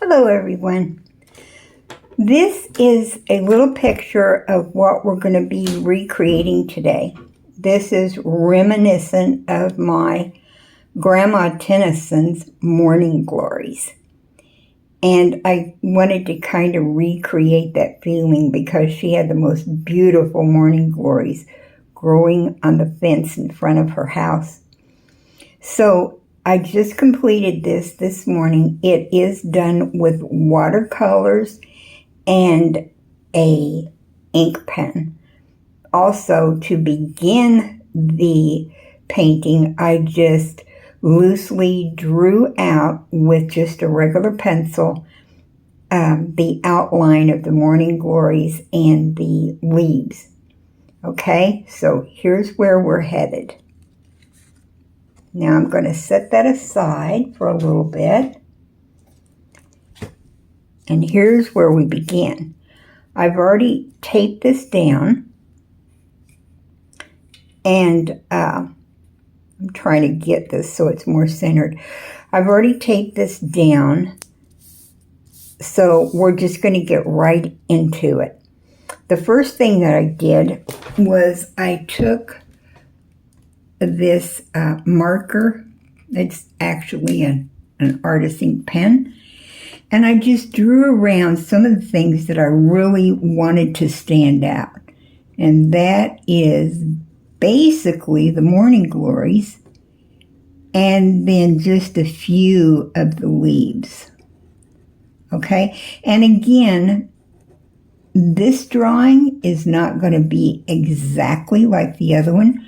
Hello everyone. This is a little picture of what we're going to be recreating today. This is reminiscent of my Grandma Tennyson's morning glories. And I wanted to kind of recreate that feeling because she had the most beautiful morning glories growing on the fence in front of her house. So I just completed this morning. It is done with watercolors and a ink pen. Also, to begin the painting, I just loosely drew out with just a regular pencil the outline of the morning glories and the leaves. Okay, so here's where we're headed. Now I'm going to set that aside for a little bit. And here's where we begin. I've already taped this down. And I'm trying to get this so it's more centered. I've already taped this down. So we're just going to get right into it. The first thing that I did was I took this marker. It's actually an artist ink pen, and I just drew around some of the things that I really wanted to stand out, and that is basically the morning glories and then just a few of the leaves. Okay, and again, this drawing is not going to be exactly like the other one,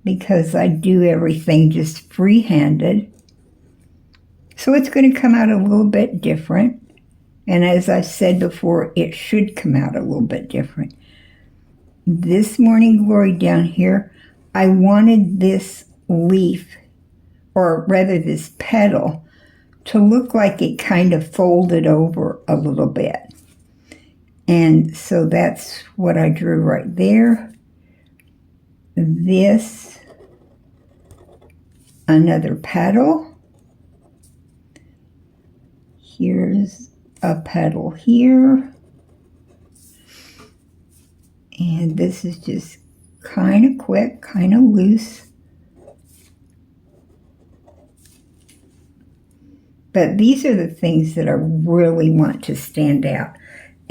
because I do everything just free-handed. So it's going to come out a little bit different. And as I said before, it should come out a little bit different. This morning glory down here, I wanted this leaf, or rather this petal, to look like it kind of folded over a little bit. And so that's what I drew right there. This, another petal. Here's a petal here. And this is just kind of quick, kind of loose. But these are the things that I really want to stand out.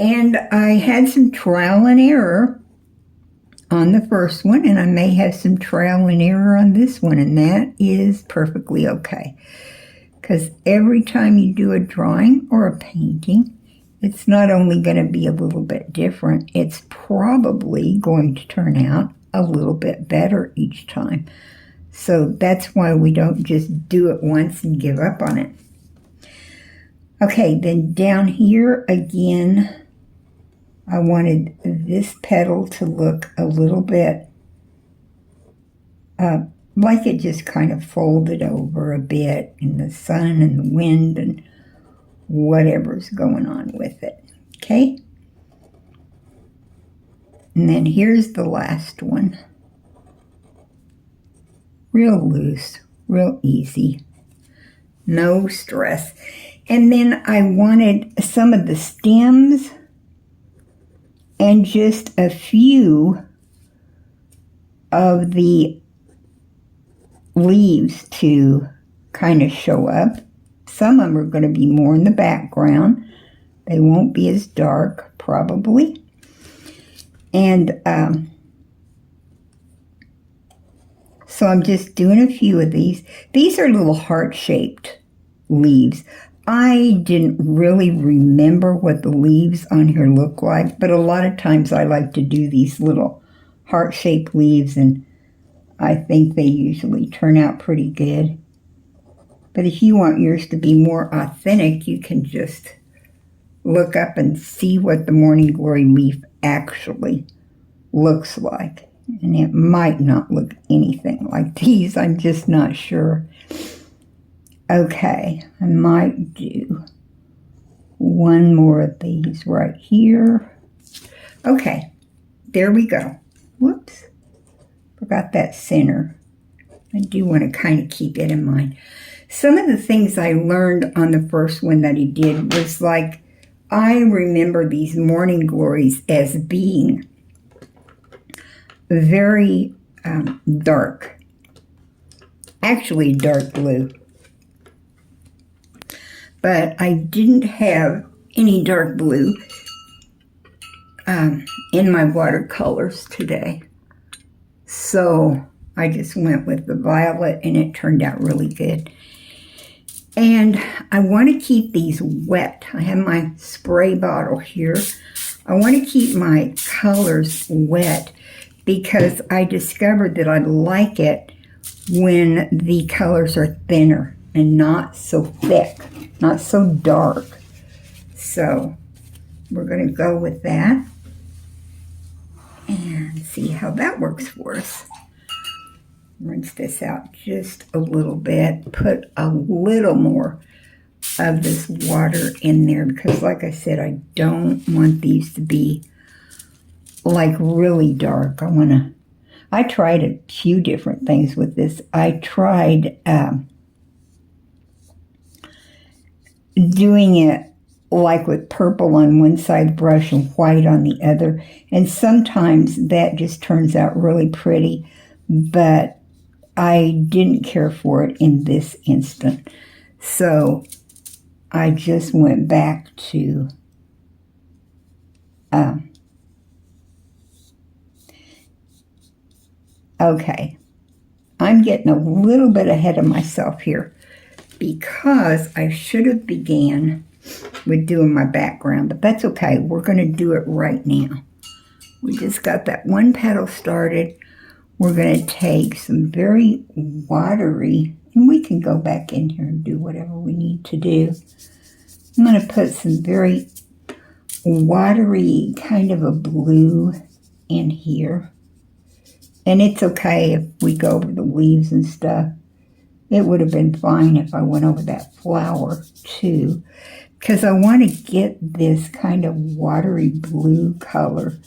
And I had some trial and error on the first one, and I may have some trial and error on this one, and that is perfectly okay. Because every time you do a drawing or a painting, it's not only going to be a little bit different, it's probably going to turn out a little bit better each time. So that's why we don't just do it once and give up on it. Okay, then down here again, I wanted this petal to look a little bit like it just kind of folded over a bit in the sun and the wind and whatever's going on with it. Okay? And then here's the last one. Real loose, real easy. No stress. And then I wanted some of the stems and just a few of the leaves to kind of show up. Some of them are going to be more in the background. They won't be as dark, probably. And so I'm just doing a few of these. These are little heart-shaped leaves. I didn't really remember what the leaves on here look like, but a lot of times I like to do these little heart-shaped leaves, and I think they usually turn out pretty good. But if you want yours to be more authentic, you can just look up and see what the morning glory leaf actually looks like. And it might not look anything like these, I'm just not sure. Okay, I might do one more of these right here. Okay, there we go. Whoops, forgot that center. I do want to kind of keep it in mind. Some of the things I learned on the first one that he did was like, I remember these morning glories as being very dark, actually dark blue. But I didn't have any dark blue in my watercolors today. So I just went with the violet and it turned out really good. And I want to keep these wet. I have my spray bottle here. I want to keep my colors wet because I discovered that I like it when the colors are thinner and not so thick, not so dark. So we're going to go with that and see how that works for us. Rinse this out just a little bit. Put a little more of this water in there because, like I said, I don't want these to be like really dark. I tried a few different things with this. I tried doing it like with purple on one side brush and white on the other. And sometimes that just turns out really pretty, but I didn't care for it in this instant. So I just went back to okay. I'm getting a little bit ahead of myself here because I should have began with doing my background, but that's okay. We're going to do it right now. We just got that one petal started. We're going to take some very watery, and we can go back in here and do whatever we need to do. I'm going to put some very watery kind of a blue in here. And it's okay if we go over the leaves and stuff. It would have been fine if I went over that flower too, because I want to get this kind of watery blue color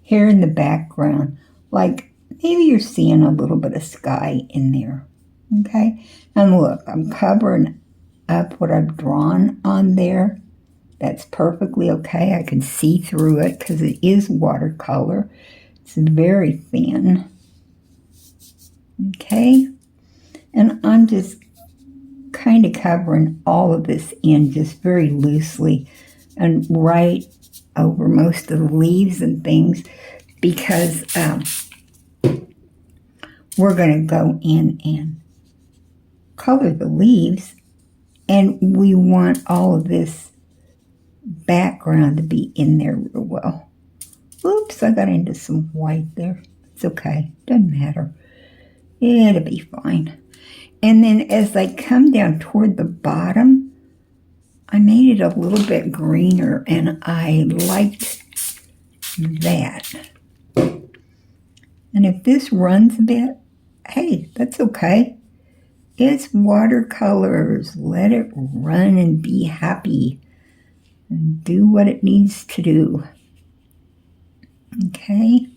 here in the background. Like maybe you're seeing a little bit of sky in there, okay? And look, I'm covering up what I've drawn on there. That's perfectly okay. I can see through it because it is watercolor. It's very thin. Okay. And I'm just kind of covering all of this in just very loosely and right over most of the leaves and things because we're going to go in and color the leaves, and we want all of this background to be in there real well. Oops, I got into some white there. It's okay. Doesn't matter. It'll be fine. And then as I come down toward the bottom, I made it a little bit greener, and I liked that. And if this runs a bit, hey, that's okay. It's watercolors. Let it run and be happy and do what it needs to do. Okay.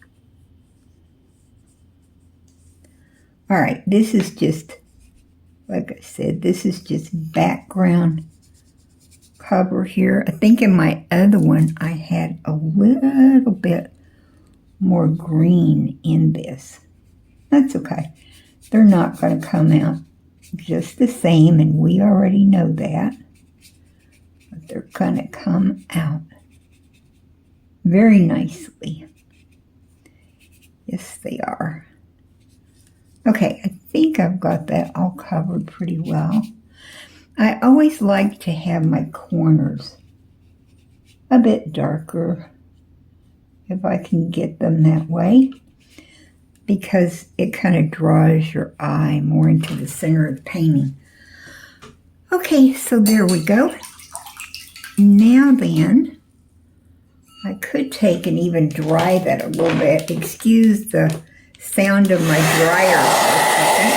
All right, this is just, like I said, this is just background cover here. I think in my other one, I had a little bit more green in this. That's okay. They're not going to come out just the same, and we already know that. But they're going to come out very nicely. Yes, they are. Okay, I think I've got that all covered pretty well. I always like to have my corners a bit darker if I can get them that way, because it kind of draws your eye more into the center of the painting. Okay, so there we go. Now then, I could take and even dry that a little bit. Excuse the sound of my dryer for a second.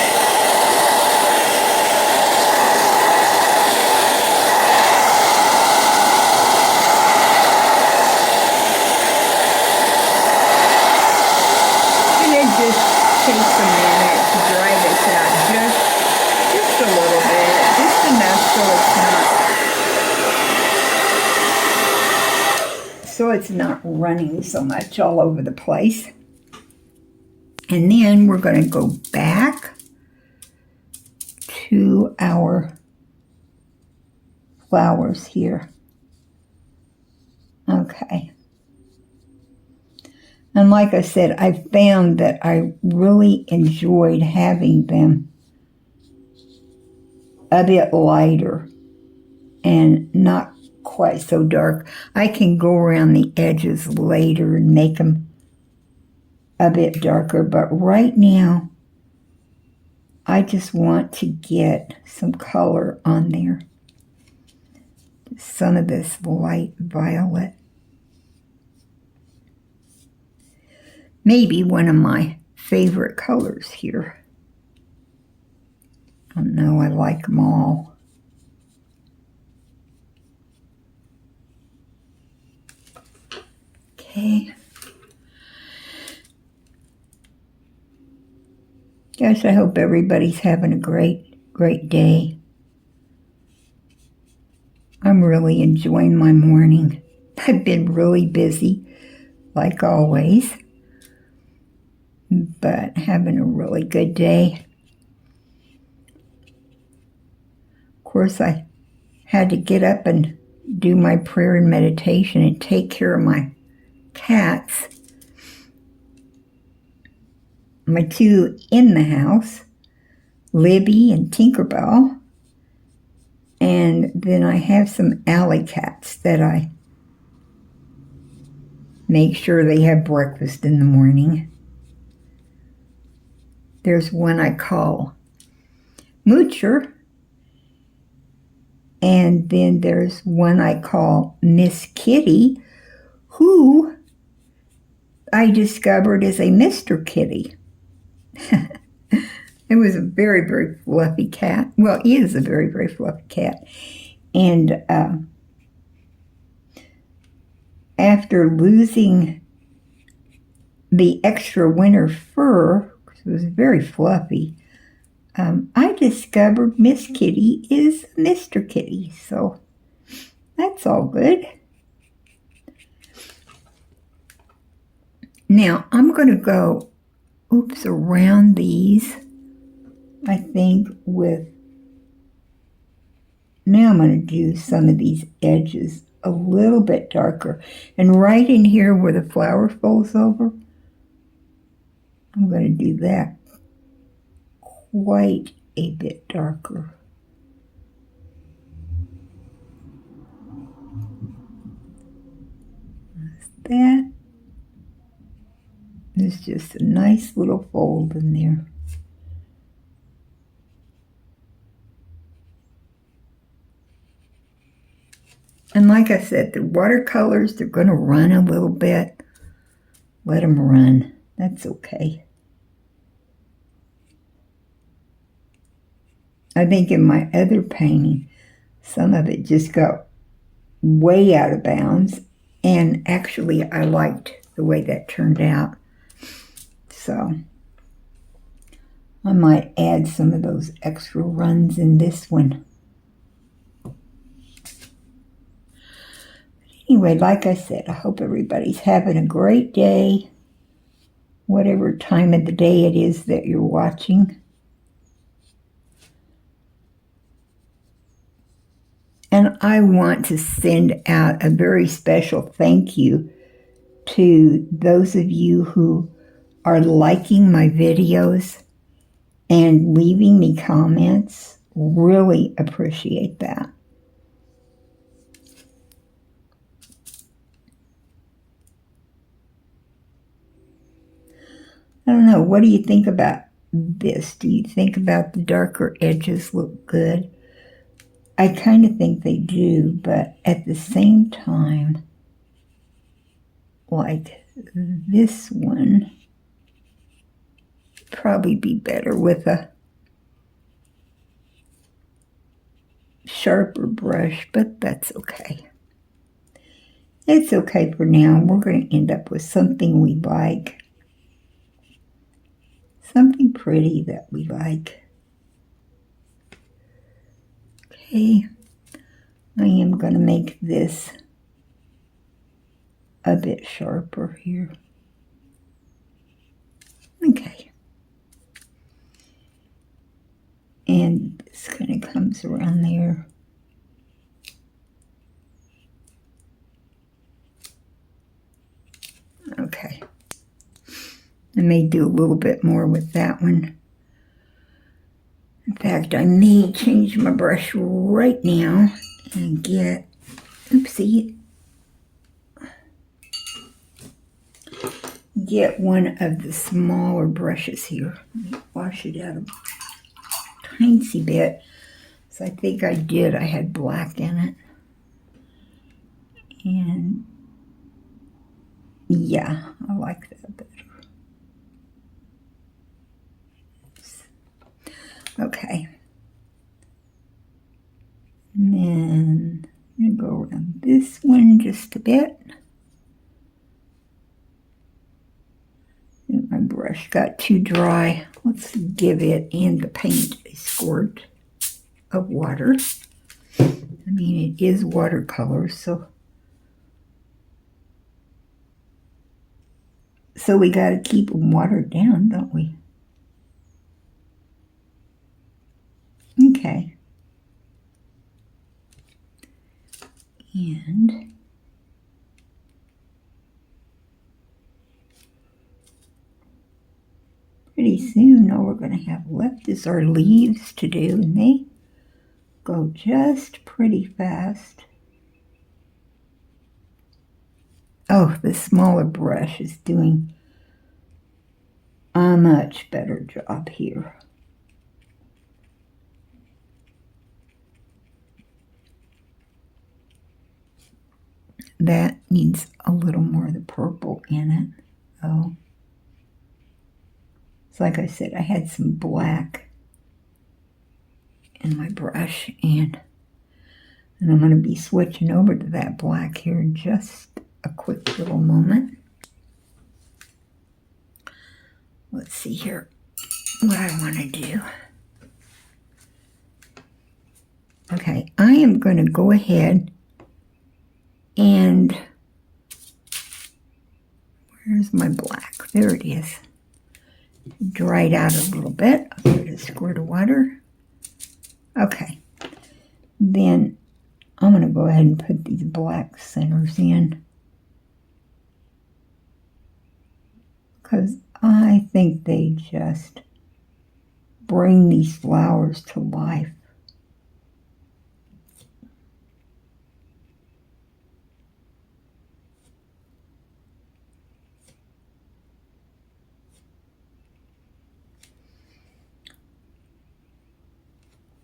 And it just takes a minute to dry this out just a little bit. so it's not running so much all over the place. And then we're going to go back to our flowers here. Okay. And like I said, I found that I really enjoyed having them a bit lighter and not quite so dark. I can go around the edges later and make them a bit darker, but right now I just want to get some color on there. Some of this light violet. Maybe one of my favorite colors here. I don't know, I like them all. Okay. Guys, I hope everybody's having a great day. I'm really enjoying my morning. I've been really busy, like always, but having a really good day. Of course, I had to get up and do my prayer and meditation and take care of my cats. My two in the house, Libby and Tinkerbell. And then I have some alley cats that I make sure they have breakfast in the morning. There's one I call Moocher. And then there's one I call Miss Kitty, who I discovered is a Mr. Kitty. It was a very fluffy cat. Well, he is a very fluffy cat. And after losing the extra winter fur, because it was very fluffy, I discovered Miss Kitty is Mr. Kitty. So that's all good. Now I'm going to go, around these. I think now I'm going to do some of these edges a little bit darker. And right in here where the flower folds over, I'm going to do that quite a bit darker. That's that. There's just a nice little fold in there. And like I said, the watercolors, they're going to run a little bit. Let them run. That's okay. I think in my other painting, some of it just got way out of bounds. And actually, I liked the way that turned out. So I might add some of those extra runs in this one. Anyway, like I said, I hope everybody's having a great day, whatever time of the day it is that you're watching. And I want to send out a very special thank you to those of you who are liking my videos and leaving me comments. Really appreciate that. I don't know, what do you think about this? Do you think about the darker edges look good? I kind of think they do, but at the same time, like this one, probably be better with a sharper brush, but that's okay. It's okay for now. We're going to end up with something we like. Something pretty that we like. Okay, I am going to make this a bit sharper here. Okay. And this kind of comes around there. Okay. I may do a little bit more with that one. In fact, I may change my brush right now and get, oopsie, get one of the smaller brushes here. Let me wash it out a tiny bit. So I think I did. I had black in it. And yeah, I like that better. Okay. And then I'm going to go around this one just a bit. And my brush got too dry. Let's give it and the paint a squirt of water. I mean, it is watercolor, so we got to keep them watered down, don't we? Okay. And pretty soon all we're going to have left is our leaves to do, and they go just pretty fast. Oh, the smaller brush is doing a much better job here. That needs a little more of the purple in it. Oh. So like I said, I had some black in my brush, and I'm going to be switching over to that black here in just a quick little moment. Let's see here what I want to do. Okay, I am going to go ahead and where's my black? There it is. Dried out a little bit. I'll give it a squirt of water. Okay. Then I'm going to go ahead and put these black centers in, because I think they just bring these flowers to life.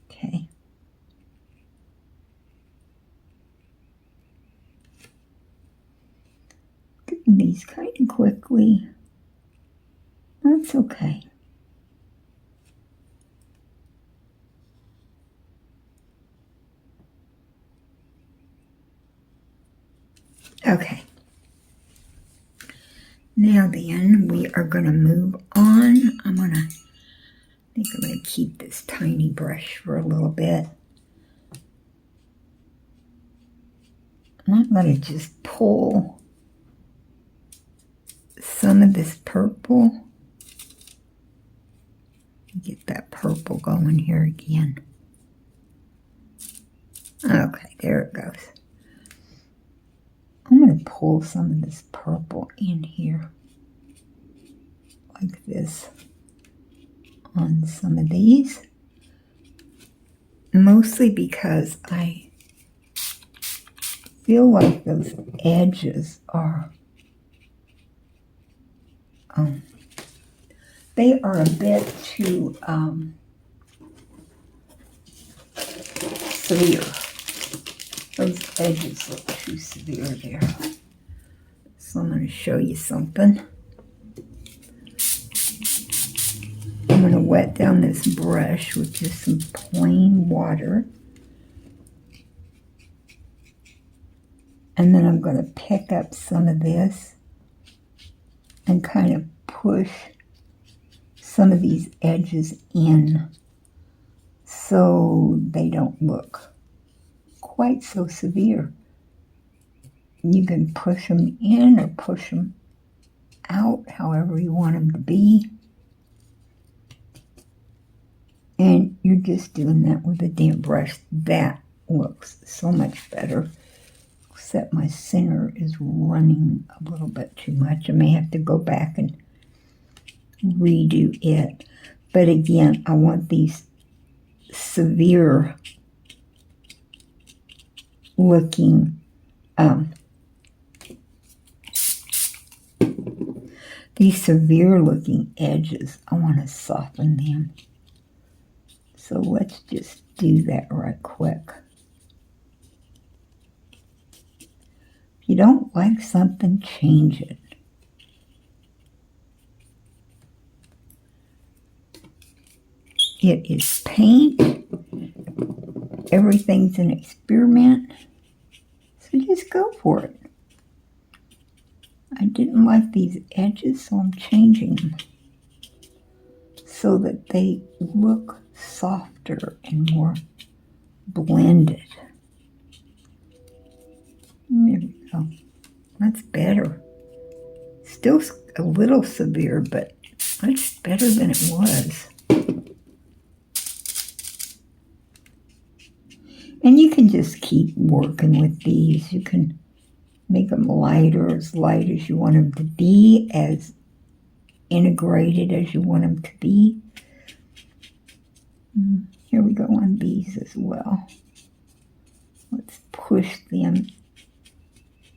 Okay. Getting these kind of quickly. That's okay. Okay. Now then, we are going to move on. I think I'm going to keep this tiny brush for a little bit. And I'm going to just pull some of this purple. Get that purple going here again. Okay, there it goes. I'm going to pull some of this purple in here, like this, on some of these. Mostly because I feel like those edges are, they are a bit too severe. Those edges look too severe there. So I'm going to show you something. I'm going to wet down this brush with just some plain water. And then I'm going to pick up some of this and kind of push some of these edges in so they don't look quite so severe. You can push them in or push them out, however you want them to be. And you're just doing that with a damp brush. That looks so much better. Except my center is running a little bit too much. I may have to go back and redo it. But again, I want these severe looking edges. I want to soften them. So let's just do that right quick. If you don't like something, change it. It is paint. Everything's an experiment. So just go for it. I didn't like these edges, so I'm changing them so that they look softer and more blended. There we go. That's better. Still a little severe, but much better than it was. And you can just keep working with these. You can make them lighter, as light as you want them to be, as integrated as you want them to be. Here we go on these as well. Let's push them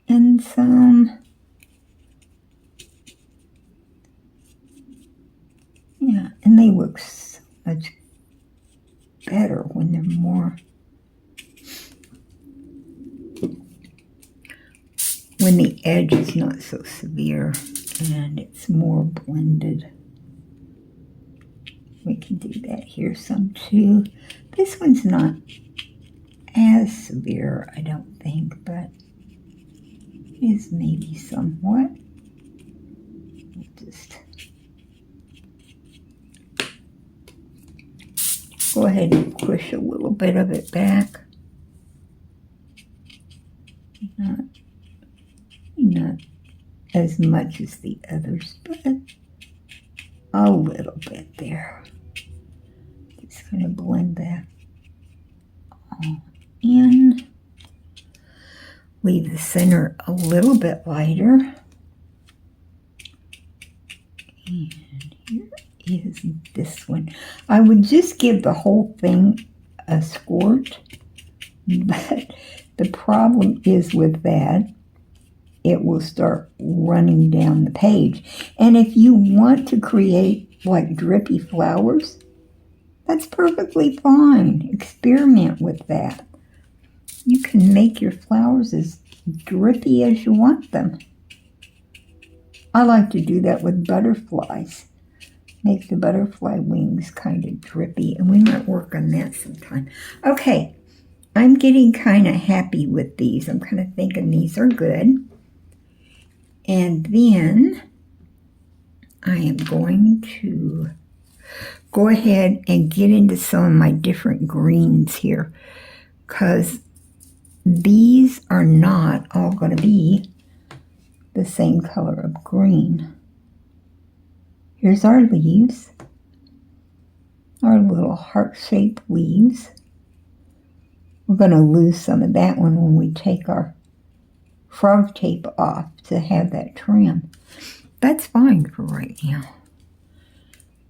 in some. Yeah, and they look so much better when they're more, when the edge is not so severe and it's more blended. We can do that here some too. This one's not as severe, I don't think, but is maybe somewhat. Just go ahead and push a little bit of it back. Not as much as the others, but a little bit there. Just going to blend that all in. Leave the center a little bit lighter. And here is this one. I would just give the whole thing a squirt, but the problem is with that, it will start running down the page. And if you want to create like drippy flowers, that's perfectly fine. Experiment with that. You can make your flowers as drippy as you want them. I like to do that with butterflies. Make the butterfly wings kind of drippy, and we might work on that sometime. Okay, I'm getting kind of happy with these. I'm kind of thinking these are good. And then I am going to go ahead and get into some of my different greens here, because these are not all going to be the same color of green. Here's our leaves, our little heart-shaped leaves. We're going to lose some of that one when we take our frog tape off to have that trim. That's fine for right now.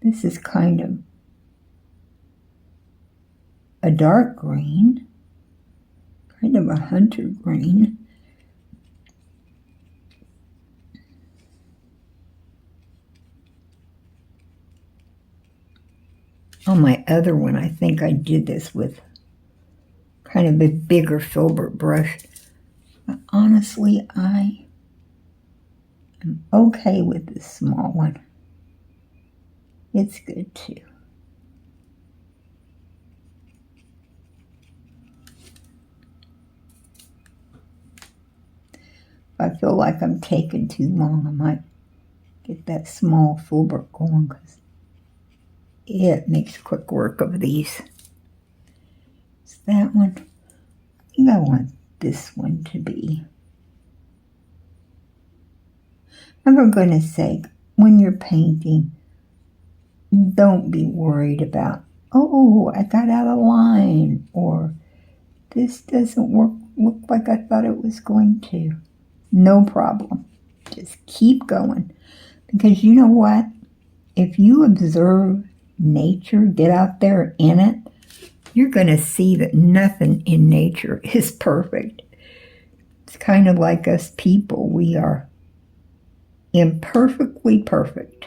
This is kind of a dark green, kind of a hunter green. On my other one, I think I did this with kind of a bigger filbert brush. But honestly, I am okay with this small one. It's good too. If I feel like I'm taking too long, I might get that small filbert going, because it makes quick work of these. It's that one. I think I want this one to be And for goodness sake, when you're painting, don't be worried about, oh, I got out of line, or this doesn't look like I thought it was going to. No problem. Just keep going. Because you know what? If you observe nature, get out there in it, you're going to see that nothing in nature is perfect. It's kind of like us people. We are imperfectly perfect.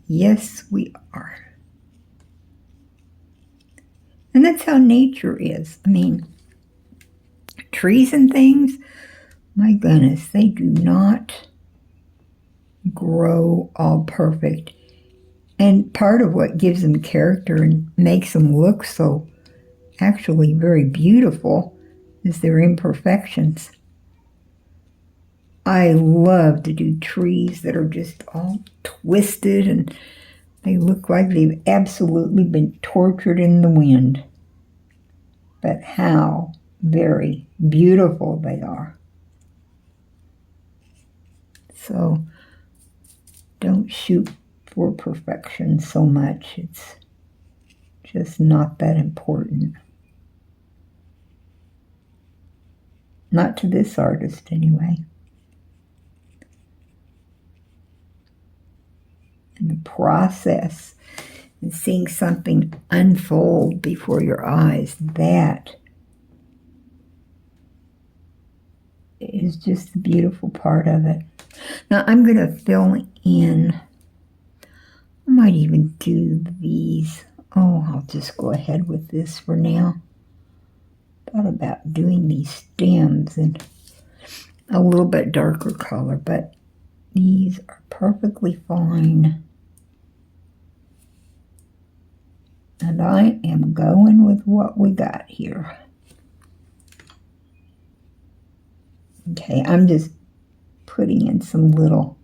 Yes, we are. And that's how nature is. I mean, trees and things, my goodness, they do not grow all perfect. And part of what gives them character and makes them look so actually very beautiful is their imperfections. I love to do trees that are just all twisted and they look like they've absolutely been tortured in the wind. But how very beautiful they are. So don't shoot for perfection so much. It's just not that important. Not to this artist, anyway. And the process and seeing something unfold before your eyes, that is just the beautiful part of it. Now I'm going to fill in, I might even do these. Oh, I'll just go ahead with this for now. Thought about doing these stems in a little bit darker color, but these are perfectly fine. And I am going with what we got here. Okay, I'm just putting in some little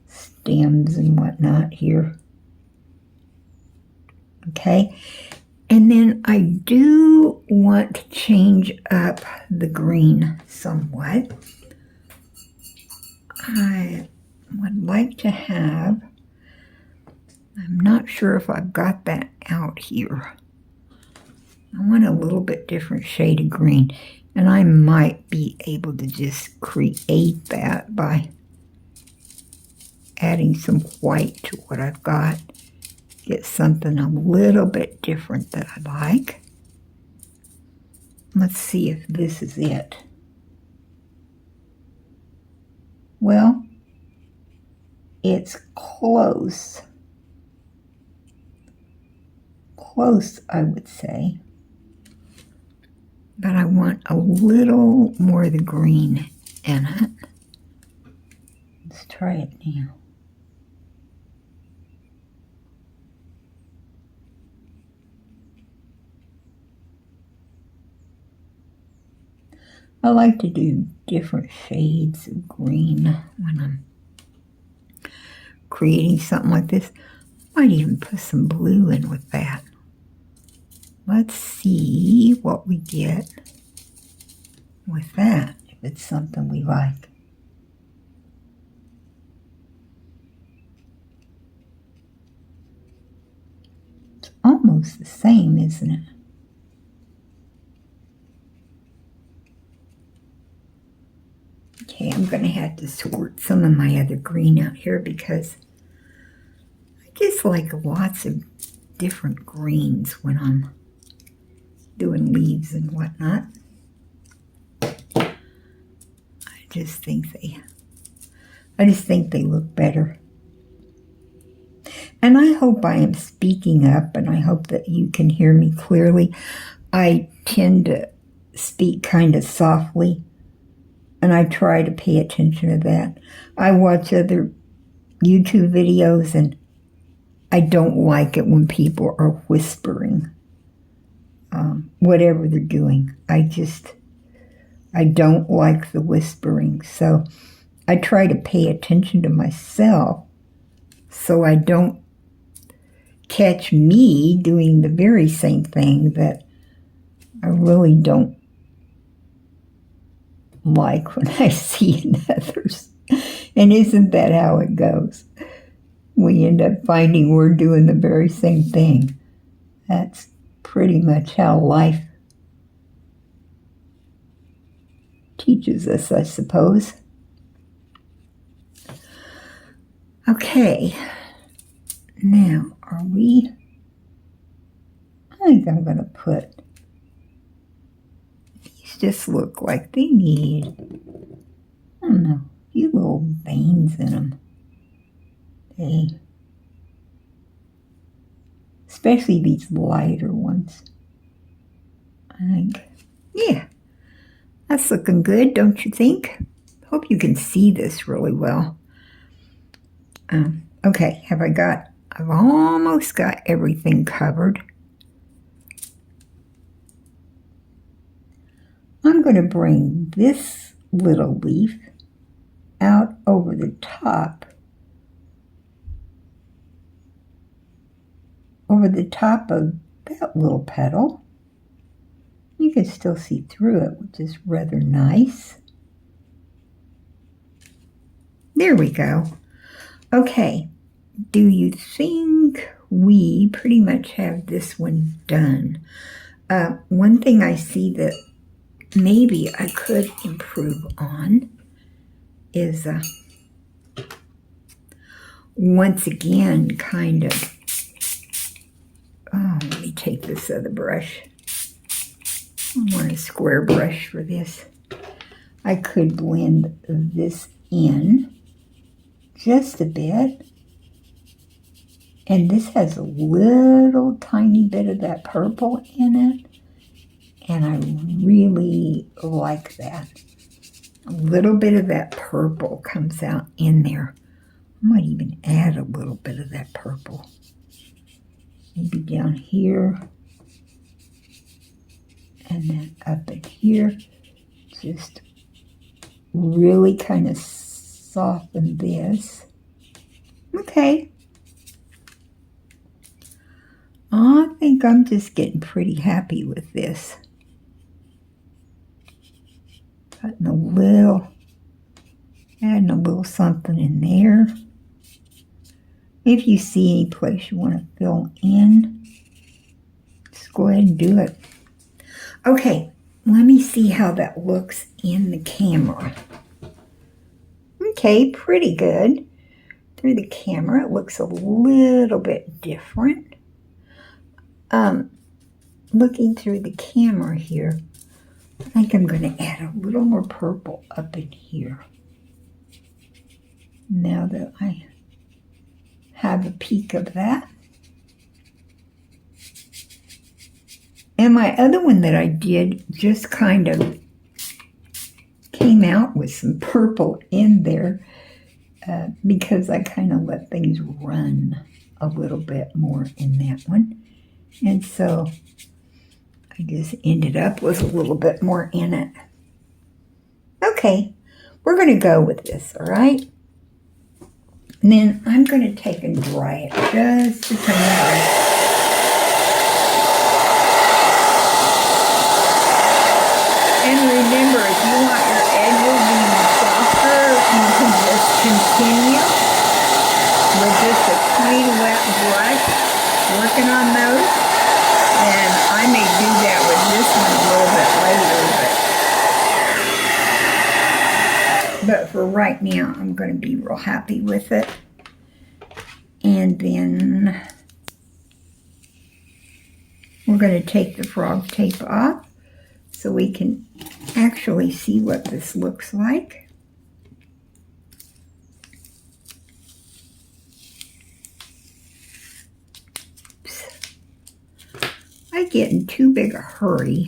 stems and whatnot here. Okay, and then I do want to change up the green somewhat. I would like to have, I'm not sure if I've got that out here. I want a little bit different shade of green, and I might be able to just create that by adding some white to what I've got. Get something a little bit different that I like. Let's see if this is it. Well, it's close. Close, I would say. But I want a little more of the green in it. Let's try it now. I like to do different shades of green when I'm creating something like this. Might even put some blue in with that. Let's see what we get with that, if it's something we like. It's almost the same, isn't it? Okay, I'm going to have to sort some of my other green out here because I just like lots of different greens when I'm doing leaves and whatnot. I just think they look better. And I hope I am speaking up, and I hope that you can hear me clearly. I tend to speak kind of softly, and I try to pay attention to that. I watch other YouTube videos, and I don't like it when people are whispering. Whatever they're doing. I don't like the whispering. So I try to pay attention to myself so I don't catch me doing the very same thing that I really don't like when I see in others. And isn't that how it goes? We end up finding we're doing the very same thing. That's pretty much how life teaches us, I suppose. Okay, now I think I'm going to put, these just look like they need, I don't know, a few little veins in them. Especially these lighter ones. I think, yeah, that's looking good, don't you think? Hope you can see this really well. Okay, I've almost got everything covered. I'm going to bring this little leaf out over the top of that little petal. You can still see through it, which is rather nice. There we go. Okay, do you think we pretty much have this one done? One thing I see that maybe I could improve on is once again kind of, let me take this other brush. I want a square brush for this. I could blend this in just a bit. And this has a little tiny bit of that purple in it. And I really like that. A little bit of that purple comes out in there. I might even add a little bit of that purple. Maybe down here. And then up in here. Just really kind of soften this. Okay. I think I'm just getting pretty happy with this. Adding a little something in there. If you see any place you want to fill in, just go ahead and do it. Okay, let me see how that looks in the camera. Okay, pretty good. Through the camera, it looks a little bit different. Looking through the camera here, I think I'm going to add a little more purple up in here. Now that I have a peek of that. And my other one that I did just kind of came out with some purple in there because I kind of let things run a little bit more in that one. And so I just ended up with a little bit more in it. Okay, we're going to go with this, all right? And then I'm going to take and dry it just a tiny bit. And remember, if you want your edges being softer, you can just continue with just a clean, wet brush, working on those. And I may do that with this one a little bit later, but for right now, I'm going to be real happy with it. And then we're going to take the frog tape off so we can actually see what this looks like. I get in too big a hurry,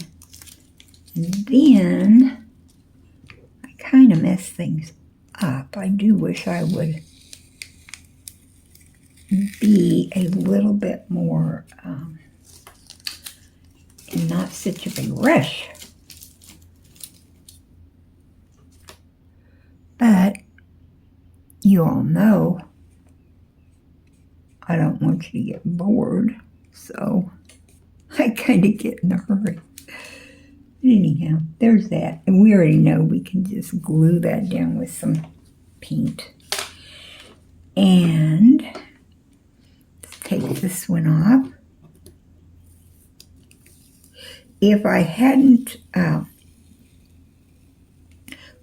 and then I kind of mess things up. I do wish I would be a little bit more in not such a big rush. But you all know I don't want you to get bored, so I kind of get in a hurry. Anyhow, there's that. And we already know we can just glue that down with some paint. And let's take this one off. If I hadn't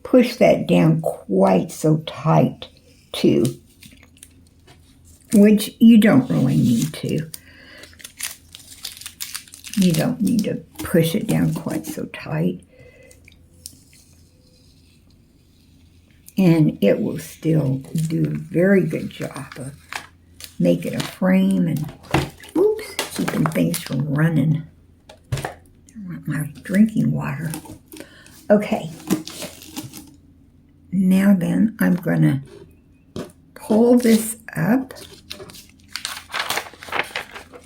pushed that down quite so tight, too, which you don't really need to. You don't need to push it down quite so tight. And it will still do a very good job of making a frame and, oops, keeping things from running. I want my drinking water. Okay. Now then, I'm going to pull this up.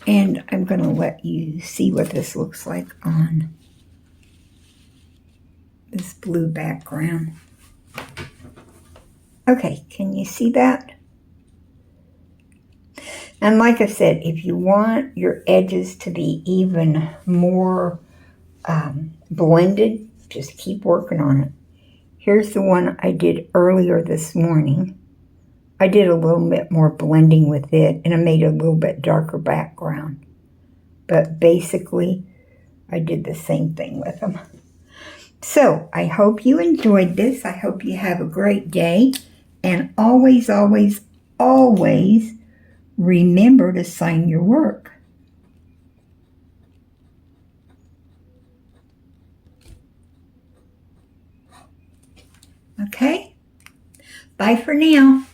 And I'm going to let you see what this looks like on this blue background. Okay, can you see that? And like I said, if you want your edges to be even more blended, just keep working on it. Here's the one I did earlier this morning. I did a little bit more blending with it, and I made a little bit darker background. But basically, I did the same thing with them. So, I hope you enjoyed this. I hope you have a great day. And always, always, always remember to sign your work. Okay? Bye for now.